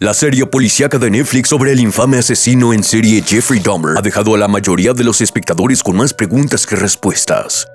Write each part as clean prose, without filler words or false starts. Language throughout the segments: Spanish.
La serie policíaca de Netflix sobre el infame asesino en serie Jeffrey Dahmer ha dejado a la mayoría de los espectadores con más preguntas que respuestas.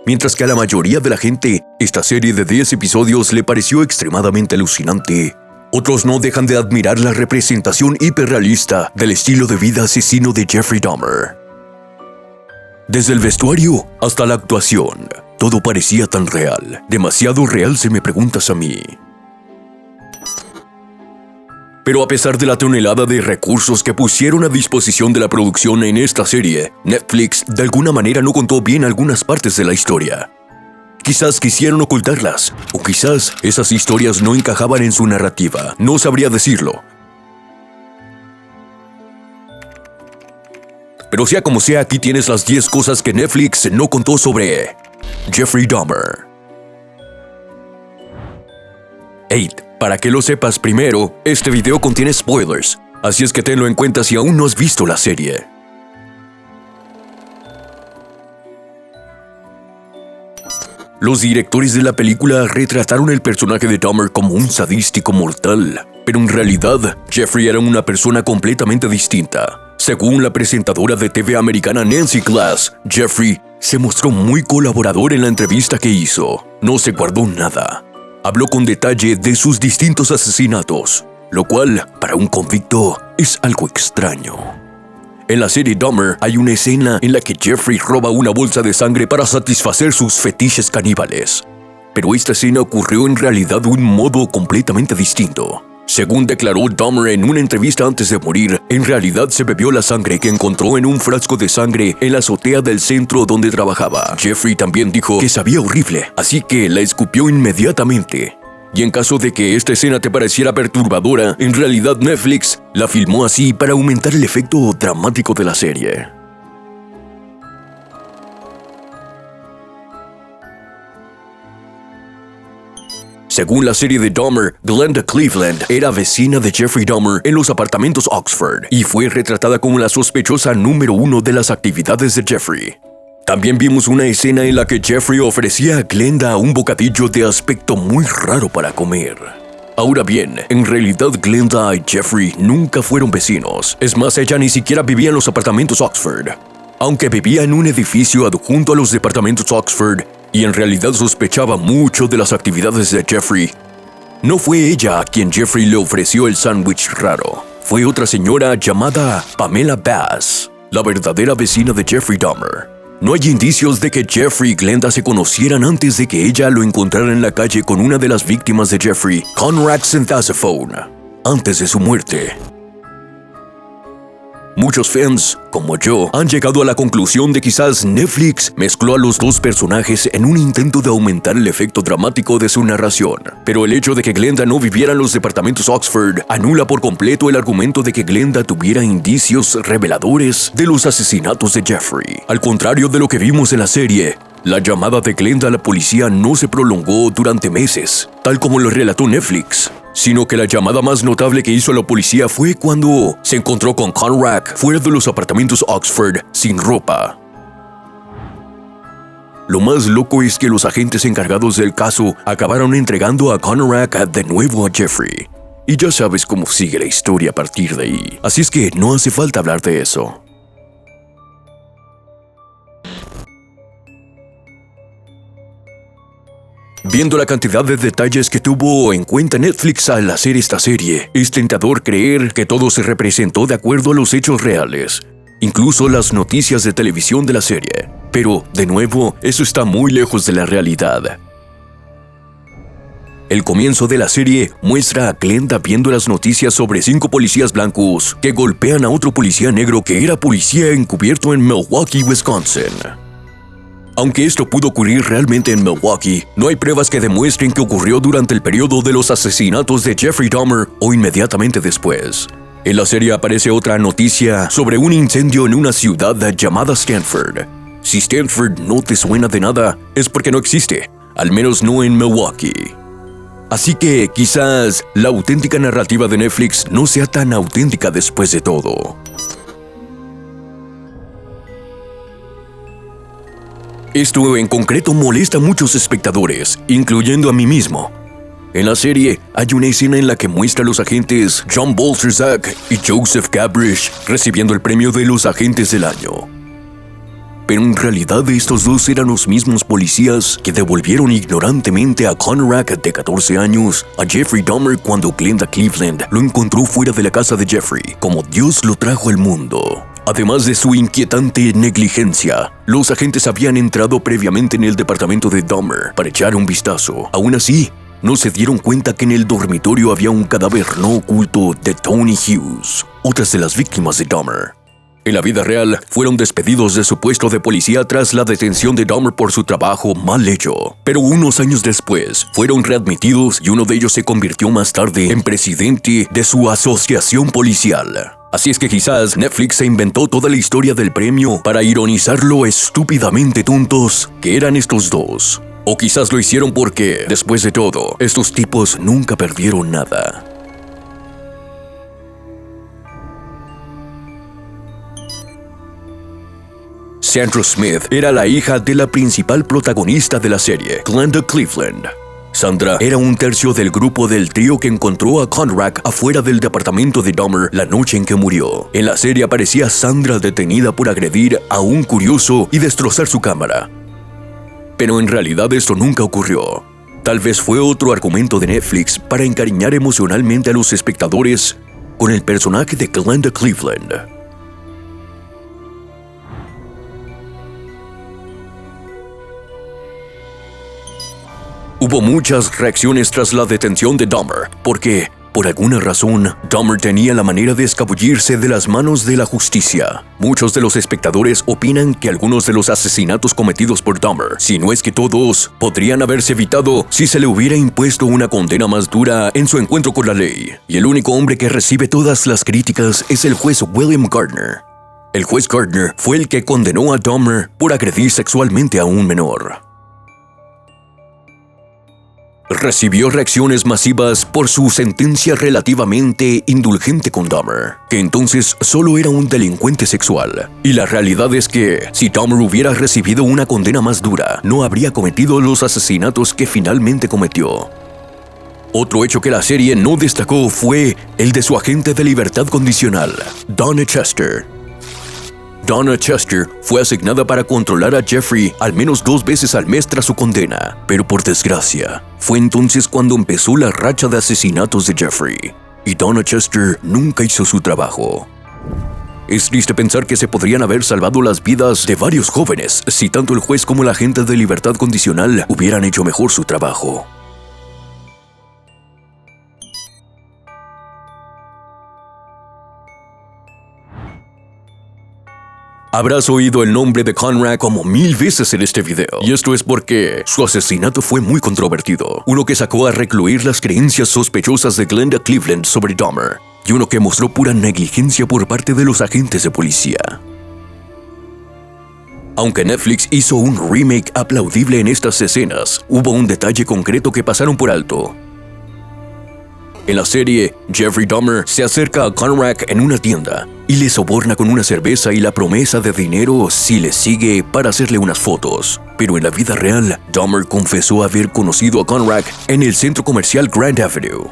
Mientras que a la mayoría de la gente, esta serie de 10 episodios le pareció extremadamente alucinante, otros no dejan de admirar la representación hiperrealista del estilo de vida asesino de Jeffrey Dahmer. Desde el vestuario hasta la actuación, todo parecía tan real, demasiado real si me preguntas a mí. Pero a pesar de la tonelada de recursos que pusieron a disposición de la producción en esta serie, Netflix de alguna manera no contó bien algunas partes de la historia. Quizás quisieron ocultarlas, o quizás esas historias no encajaban en su narrativa, no sabría decirlo. Pero sea como sea, aquí tienes las 10 cosas que Netflix no contó sobre Jeffrey Dahmer. 8. Para que lo sepas primero, este video contiene spoilers, así es que tenlo en cuenta si aún no has visto la serie. Los directores de la película retrataron el personaje de Dahmer como un sadístico mortal, pero en realidad, Jeffrey era una persona completamente distinta. Según la presentadora de TV americana Nancy Glass, Jeffrey se mostró muy colaborador en la entrevista que hizo. No se guardó nada. Habló con detalle de sus distintos asesinatos, lo cual, para un convicto, es algo extraño. En la serie Dahmer hay una escena en la que Jeffrey roba una bolsa de sangre para satisfacer sus fetiches caníbales. Pero esta escena ocurrió en realidad de un modo completamente distinto. Según declaró Dahmer en una entrevista antes de morir, en realidad se bebió la sangre que encontró en un frasco de sangre en la azotea del centro donde trabajaba. Jeffrey también dijo que sabía horrible, así que la escupió inmediatamente. Y en caso de que esta escena te pareciera perturbadora, en realidad Netflix la filmó así para aumentar el efecto dramático de la serie. Según la serie de Dahmer, Glenda Cleveland era vecina de Jeffrey Dahmer en los apartamentos Oxford y fue retratada como la sospechosa número 1 de las actividades de Jeffrey. También vimos una escena en la que Jeffrey ofrecía a Glenda un bocadillo de aspecto muy raro para comer. Ahora bien, en realidad Glenda y Jeffrey nunca fueron vecinos. Es más, ella ni siquiera vivía en los apartamentos Oxford. Aunque vivía en un edificio adjunto a los departamentos Oxford, y en realidad sospechaba mucho de las actividades de Jeffrey, no fue ella a quien Jeffrey le ofreció el sándwich raro. Fue otra señora llamada Pamela Bass, la verdadera vecina de Jeffrey Dahmer. No hay indicios de que Jeffrey y Glenda se conocieran antes de que ella lo encontrara en la calle con una de las víctimas de Jeffrey, Conrad Synthasophone, antes de su muerte. Muchos fans, como yo, han llegado a la conclusión de que quizás Netflix mezcló a los dos personajes en un intento de aumentar el efecto dramático de su narración. Pero el hecho de que Glenda no viviera en los departamentos Oxford anula por completo el argumento de que Glenda tuviera indicios reveladores de los asesinatos de Jeffrey. Al contrario de lo que vimos en la serie, la llamada de Glenda a la policía no se prolongó durante meses, tal como lo relató Netflix, sino que la llamada más notable que hizo la policía fue cuando se encontró con Conrad fuera de los apartamentos Oxford sin ropa. Lo más loco es que los agentes encargados del caso acabaron entregando a Conrad de nuevo a Jeffrey. Y ya sabes cómo sigue la historia a partir de ahí, así es que no hace falta hablar de eso. Viendo la cantidad de detalles que tuvo en cuenta Netflix al hacer esta serie, es tentador creer que todo se representó de acuerdo a los hechos reales, incluso las noticias de televisión de la serie. Pero, de nuevo, eso está muy lejos de la realidad. El comienzo de la serie muestra a Glenda viendo las noticias sobre 5 policías blancos que golpean a otro policía negro que era policía encubierto en Milwaukee, Wisconsin. Aunque esto pudo ocurrir realmente en Milwaukee, no hay pruebas que demuestren que ocurrió durante el periodo de los asesinatos de Jeffrey Dahmer o inmediatamente después. En la serie aparece otra noticia sobre un incendio en una ciudad llamada Stanford. Si Stanford no te suena de nada, es porque no existe, al menos no en Milwaukee. Así que quizás la auténtica narrativa de Netflix no sea tan auténtica después de todo. Esto en concreto molesta a muchos espectadores, incluyendo a mí mismo. En la serie, hay una escena en la que muestra a los agentes John Bolterzak y Joseph Gabrish recibiendo el premio de los agentes del año. Pero en realidad estos dos eran los mismos policías que devolvieron ignorantemente a Conrad, de 14 años, a Jeffrey Dahmer cuando Glenda Cleveland lo encontró fuera de la casa de Jeffrey, como Dios lo trajo al mundo. Además de su inquietante negligencia, los agentes habían entrado previamente en el departamento de Dahmer para echar un vistazo. Aún así, no se dieron cuenta que en el dormitorio había un cadáver no oculto de Tony Hughes, otras de las víctimas de Dahmer. En la vida real, fueron despedidos de su puesto de policía tras la detención de Dahmer por su trabajo mal hecho. Pero unos años después, fueron readmitidos y uno de ellos se convirtió más tarde en presidente de su asociación policial. Así es que quizás Netflix se inventó toda la historia del premio para ironizar lo estúpidamente tontos que eran estos dos. O quizás lo hicieron porque, después de todo, estos tipos nunca perdieron nada. Sandra Smith era la hija de la principal protagonista de la serie, Glenda Cleveland. Sandra era un tercio del grupo del trío que encontró a Conrad afuera del departamento de Dahmer la noche en que murió. En la serie aparecía Sandra detenida por agredir a un curioso y destrozar su cámara. Pero en realidad esto nunca ocurrió. Tal vez fue otro argumento de Netflix para encariñar emocionalmente a los espectadores con el personaje de Glenda Cleveland. Hubo muchas reacciones tras la detención de Dahmer, porque, por alguna razón, Dahmer tenía la manera de escabullirse de las manos de la justicia. Muchos de los espectadores opinan que algunos de los asesinatos cometidos por Dahmer, si no es que todos, podrían haberse evitado si se le hubiera impuesto una condena más dura en su encuentro con la ley. Y el único hombre que recibe todas las críticas es el juez William Gardner. El juez Gardner fue el que condenó a Dahmer por agredir sexualmente a un menor. Recibió reacciones masivas por su sentencia relativamente indulgente con Dahmer, que entonces solo era un delincuente sexual. Y la realidad es que, si Dahmer hubiera recibido una condena más dura, no habría cometido los asesinatos que finalmente cometió. Otro hecho que la serie no destacó fue el de su agente de libertad condicional, Donna Chester. Donna Chester fue asignada para controlar a Jeffrey al menos 2 veces al mes tras su condena, pero por desgracia, fue entonces cuando empezó la racha de asesinatos de Jeffrey, y Donna Chester nunca hizo su trabajo. Es triste pensar que se podrían haber salvado las vidas de varios jóvenes si tanto el juez como la agente de libertad condicional hubieran hecho mejor su trabajo. Habrás oído el nombre de Conrad como 1000 veces en este video, y esto es porque su asesinato fue muy controvertido, uno que sacó a recluir las creencias sospechosas de Glenda Cleveland sobre Dahmer, y uno que mostró pura negligencia por parte de los agentes de policía. Aunque Netflix hizo un remake aplaudible en estas escenas, hubo un detalle concreto que pasaron por alto. En la serie, Jeffrey Dahmer se acerca a Conrad en una tienda y le soborna con una cerveza y la promesa de dinero si le sigue para hacerle unas fotos. Pero en la vida real, Dahmer confesó haber conocido a Conrad en el centro comercial Grand Avenue.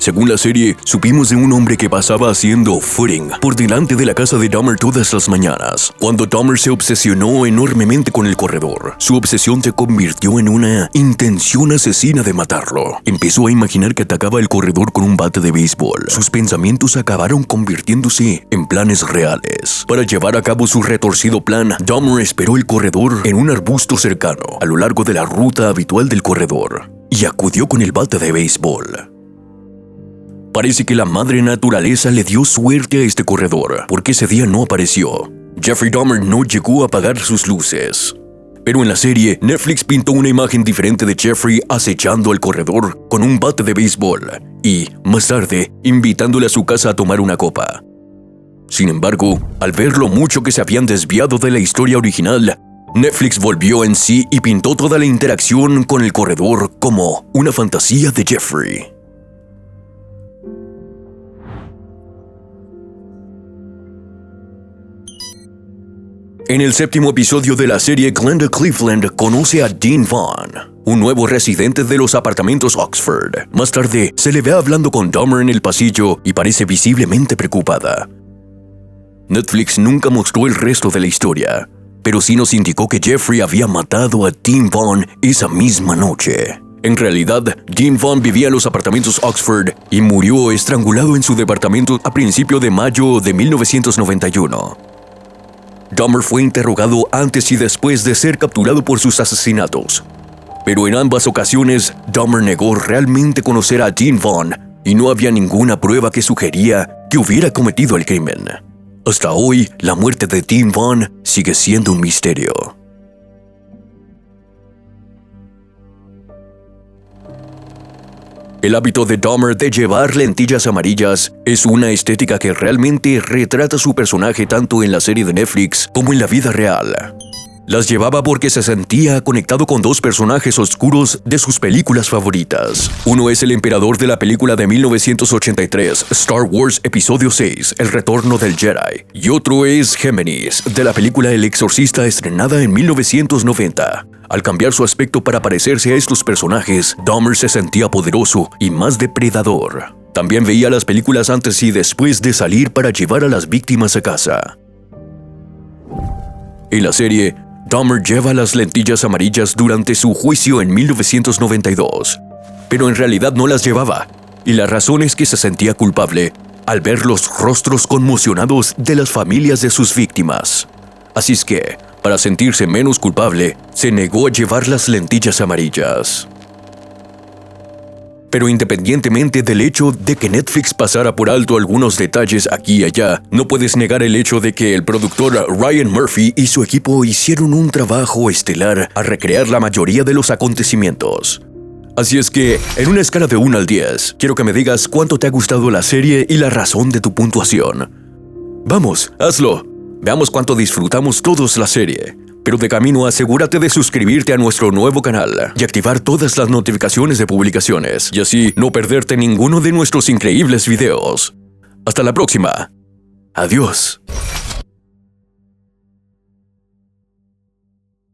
Según la serie, supimos de un hombre que pasaba haciendo footing por delante de la casa de Dahmer todas las mañanas. Cuando Dahmer se obsesionó enormemente con el corredor, su obsesión se convirtió en una intención asesina de matarlo. Empezó a imaginar que atacaba el corredor con un bate de béisbol. Sus pensamientos acabaron convirtiéndose en planes reales. Para llevar a cabo su retorcido plan, Dahmer esperó el corredor en un arbusto cercano, a lo largo de la ruta habitual del corredor, y acudió con el bate de béisbol. Parece que la madre naturaleza le dio suerte a este corredor, porque ese día no apareció. Jeffrey Dahmer no llegó a apagar sus luces. Pero en la serie, Netflix pintó una imagen diferente de Jeffrey acechando al corredor con un bate de béisbol y, más tarde, invitándole a su casa a tomar una copa. Sin embargo, al ver lo mucho que se habían desviado de la historia original, Netflix volvió en sí y pintó toda la interacción con el corredor como una fantasía de Jeffrey. En el séptimo episodio de la serie, Glenda Cleveland conoce a Dean Vaughn, un nuevo residente de los apartamentos Oxford. Más tarde, se le ve hablando con Dahmer en el pasillo y parece visiblemente preocupada. Netflix nunca mostró el resto de la historia, pero sí nos indicó que Jeffrey había matado a Dean Vaughn esa misma noche. En realidad, Dean Vaughn vivía en los apartamentos Oxford y murió estrangulado en su departamento a principios de mayo de 1991. Dahmer fue interrogado antes y después de ser capturado por sus asesinatos. Pero en ambas ocasiones, Dahmer negó realmente conocer a Dean Vaughn y no había ninguna prueba que sugería que hubiera cometido el crimen. Hasta hoy, la muerte de Dean Vaughn sigue siendo un misterio. El hábito de Dahmer de llevar lentillas amarillas es una estética que realmente retrata su personaje tanto en la serie de Netflix como en la vida real. Las llevaba porque se sentía conectado con dos personajes oscuros de sus películas favoritas. Uno es el emperador de la película de 1983, Star Wars Episodio 6, El Retorno del Jedi. Y otro es Géminis, de la película El Exorcista estrenada en 1990. Al cambiar su aspecto para parecerse a estos personajes, Dahmer se sentía poderoso y más depredador. También veía las películas antes y después de salir para llevar a las víctimas a casa. En la serie, Dahmer lleva las lentillas amarillas durante su juicio en 1992, pero en realidad no las llevaba, y la razón es que se sentía culpable al ver los rostros conmocionados de las familias de sus víctimas. Así es que, para sentirse menos culpable, se negó a llevar las lentillas amarillas. Pero independientemente del hecho de que Netflix pasara por alto algunos detalles aquí y allá, no puedes negar el hecho de que el productor Ryan Murphy y su equipo hicieron un trabajo estelar a recrear la mayoría de los acontecimientos. Así es que, en una escala de 1 al 10, quiero que me digas cuánto te ha gustado la serie y la razón de tu puntuación. Vamos, hazlo. Veamos cuánto disfrutamos todos la serie. Pero de camino asegúrate de suscribirte a nuestro nuevo canal y activar todas las notificaciones de publicaciones y así no perderte ninguno de nuestros increíbles videos. Hasta la próxima. Adiós.